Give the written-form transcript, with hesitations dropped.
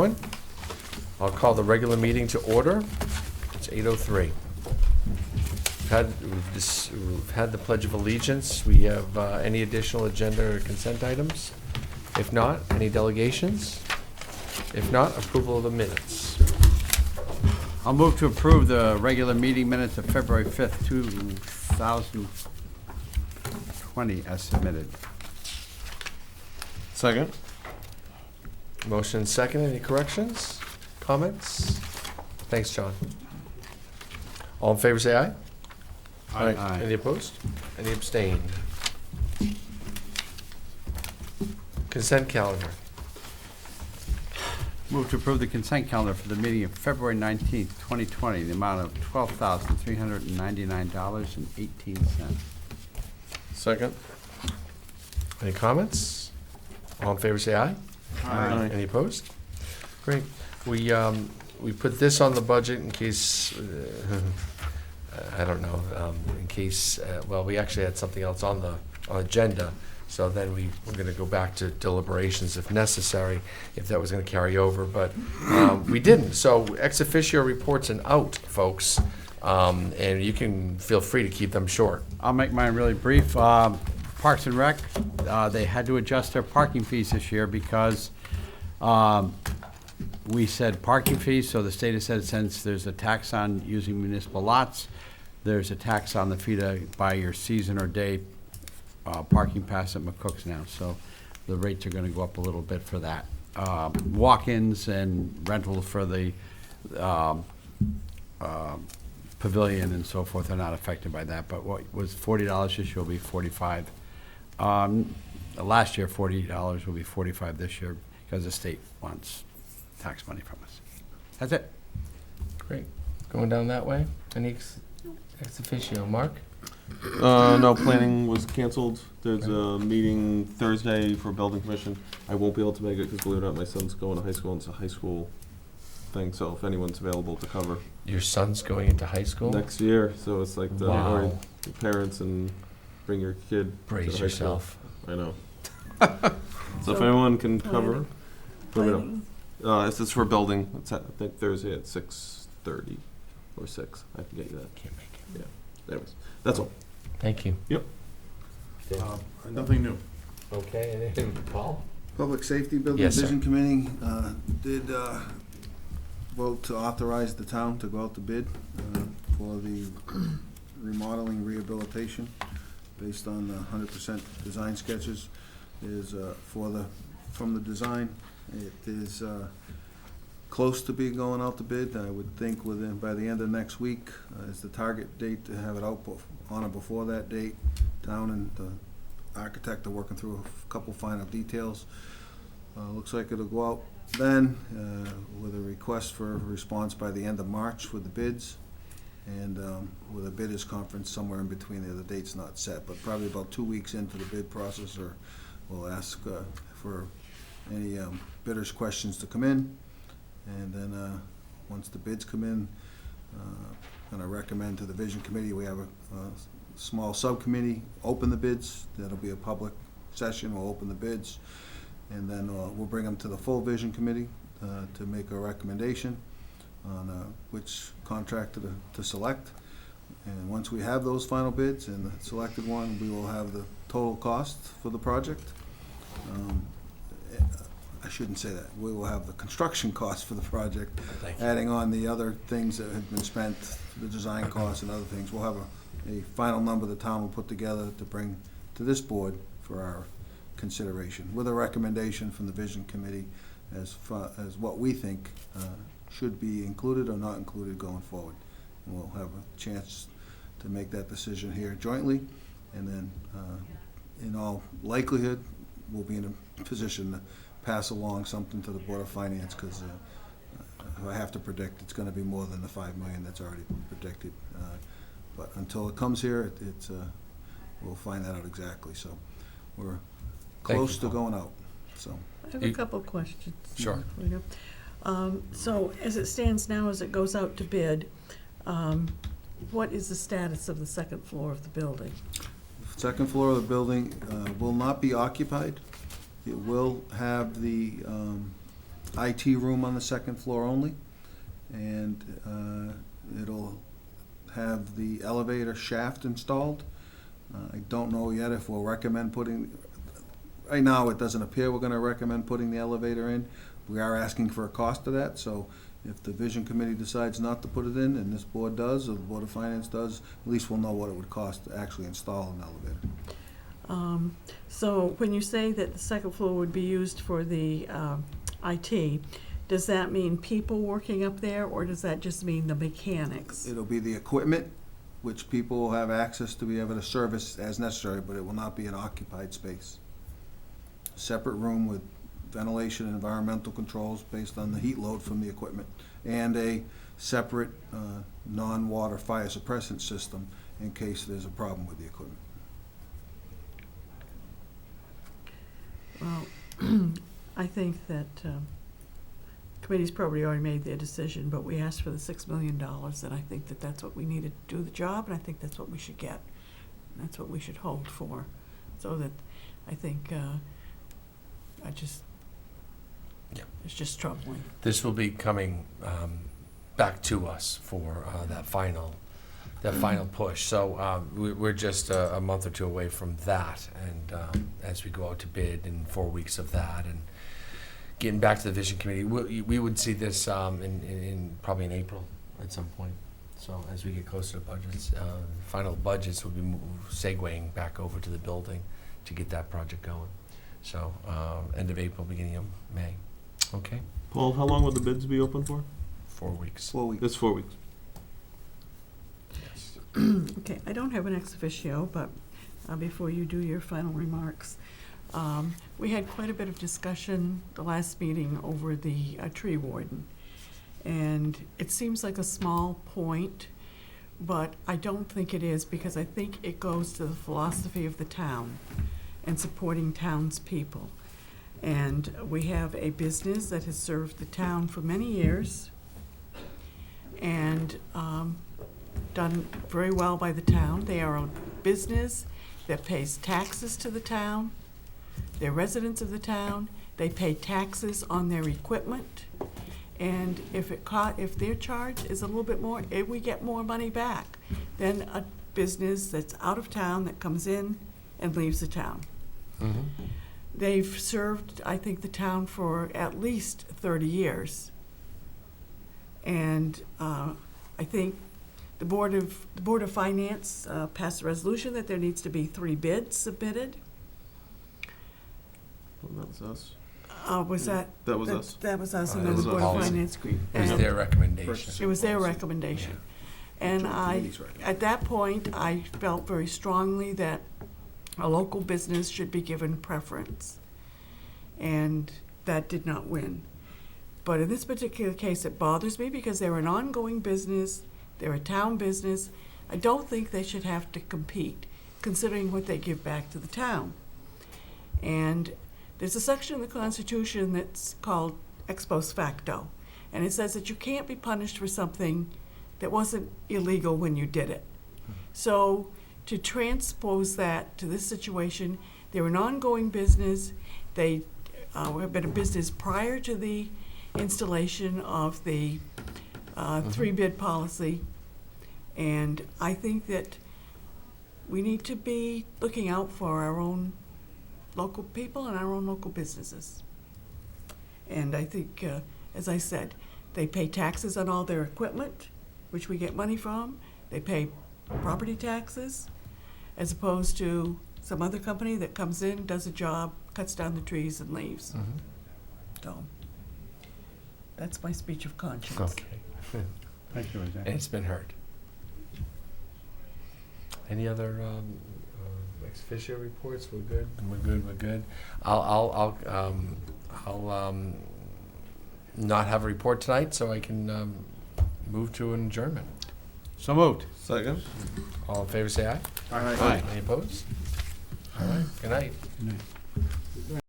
I'll call the regular meeting to order. It's 8:03. We've had the Pledge of Allegiance. We have any additional agenda or consent items? If not, any delegations? If not, approval of the minutes. I'll move to approve the regular meeting minutes of February 5th, 2020 as submitted. Second. Motion second. Any corrections? Comments? Thanks, John. All in favor, say aye. Aye. Any opposed? Any abstain? Consent calendar. Move to approve the consent calendar for the meeting of February 19th, 2020, the amount of $12,399.18. Second. Any comments? All in favor, say aye. Aye. Any opposed? Great. We put this on the budget in case, I don't know, in case, well, we actually had something else on the agenda. So then we're going to go back to deliberations if necessary, if that was going to carry over, but we didn't. So ex officio reports and out, folks, and you can feel free to keep them short. I'll make mine really brief. Parks and Rec, they had to adjust their parking fees this year because we said parking fees, so the state has said since there's a tax on using municipal lots, there's a tax on the fee to buy your season or day parking pass at McCook's now, so the rates are gonna go up a little bit for that. Walk-ins and rental for the pavilion and so forth are not affected by that, but what was $40 this year will be $45. Last year, $40 will be $45 this year because the state wants tax money from us. That's it. Great. Going down that way? Any ex officio? Mark? No, planning was canceled. There's a meeting Thursday for building commission. I won't be able to make it because, believe it or not, my son's going to high school and it's a high school thing, so if anyone's available to cover. Your son's going into high school? Next year, so it's like the Wow. or your parents and bring your kid to Brace the high yourself. school. I know. So if anyone can cover, let me know. It's for building. It's at, I think Thursday at 6:30 or 6. I can get you that. Can't make it. Anyways, that's all. Thank you. Yep. Nothing new. Okay, and Paul? Public Safety Building Yes, sir. Vision Committee did vote to authorize the town to go out to bid for the remodeling rehabilitation based on the 100% design sketches. Is from the design, it is close to be going out to bid. I would think by the end of next week is the target date to have it out on or before that date. Town and the architect are working through a couple final details. Looks like it'll go out then with a request for a response by the end of March with the bids, and with a bidders conference somewhere in between there. The date's not set, but probably about 2 weeks into the bid process, or we'll ask for any bidders' questions to come in, and then once the bids come in, I'm going to recommend to the Vision Committee we have a small subcommittee open the bids. That'll be a public session. We'll open the bids, and then we'll bring them to the full Vision Committee to make a recommendation on which contractor to select. And once we have those final bids and the selected one, we will have the total cost for the project. I shouldn't say that. We will have the construction cost for the project, adding on the other things that have been spent, the design costs and other things. We'll have a final number the town will put together to bring to this board for our consideration, with a recommendation from the Vision Committee as far as what we think should be included or not included going forward. And we'll have a chance to make that decision here jointly, and then in all likelihood, we'll be in a position to pass along something to the Board of Finance, because I have to predict it's going to be more than the $5 million that's already been predicted. But until it comes here, we'll find that out exactly. So we're close to going out. So I have a couple questions. Sure. So as it stands now, as it goes out to bid, what is the status of the second floor of the building? second floor of the building will not be occupied. It will have the IT room on the second floor only, and it'll have the elevator shaft installed. I don't know yet if we'll recommend putting, right now, it doesn't appear we're gonna recommend putting the elevator in. We are asking for a cost of that, so if the vision committee decides not to put it in, and this board does, or the Board of Finance does, at least we'll know what it would cost to actually install an elevator. So when you say that the second floor would be used for the IT, does that mean people working up there, or does that just mean the mechanics? It'll be the equipment, which people will have access to be able to service as necessary, but it will not be an occupied space. Separate room with ventilation and environmental controls based on the heat load from the equipment, and a separate non-water fire suppressant system in case there's a problem with the equipment. Well, I think that committee's probably already made their decision, but we asked for the $6 million, and I think that that's what we needed to do the job, and I think that's what we should get. That's what we should hold for, so that I think Yeah. it's just troubling. This will be coming back to us for that final push. So we're just a month or two away from that, and as we go out to bid in 4 weeks of that, and getting back to the vision committee, we would see this in probably in April at some point. So as we get closer to budgets, final budgets will be segueing back over to the building to get that project going. So end of April, beginning of May. Okay, Paul, how long will the bids be open for? 4 weeks. 4 weeks. It's 4 weeks. Yes. Okay, I don't have an ex officio, but before you do your final remarks, we had quite a bit of discussion the last meeting over the tree warden. And it seems like a small point, but I don't think it is, because I think it goes to the philosophy of the town and supporting townspeople. And we have a business that has served the town for many years and done very well by the town. They are a business that pays taxes to the town. They're residents of the town. They pay taxes on their equipment. And if their charge is a little bit more, we get more money back than a business that's out of town that comes in and leaves the town. Mm-hmm. They've served, I think, the town for at least 30 years. And I think the Board of Finance passed a resolution that there needs to be 3 bids submitted. Well, that was us. Was that? That was us. That was us, and That then the was Board of policy. Finance agreed. It was And their recommendation. it was their recommendation. And at that point, I felt very strongly that a local business should be given preference. And that did not win. But in this particular case, it bothers me because they're an ongoing business, they're a town business. I don't think they should have to compete, considering what they give back to the town. And there's a section in the Constitution that's called ex post facto, and it says that you can't be punished for something that wasn't illegal when you did it. So to transpose that to this situation, they're an ongoing business. They have been a business prior to the installation of the 3-bid policy, and I think that we need to be looking out for our own local people and our own local businesses. And I think, as I said, they pay taxes on all their equipment, which we get money from. They pay property taxes, as opposed to some other company that comes in, does a job, cuts down the trees and leaves. Mhm. So that's my speech of conscience. Okay. Thank you, Roseanne. And it's been heard. Any other ex officio reports? We're good. We're good. We're good. I'll not have a report tonight, so I can move to an adjournment. So moved. Second? All in favor, say aye. Aye. Any opposed? All right. Good night. Good night.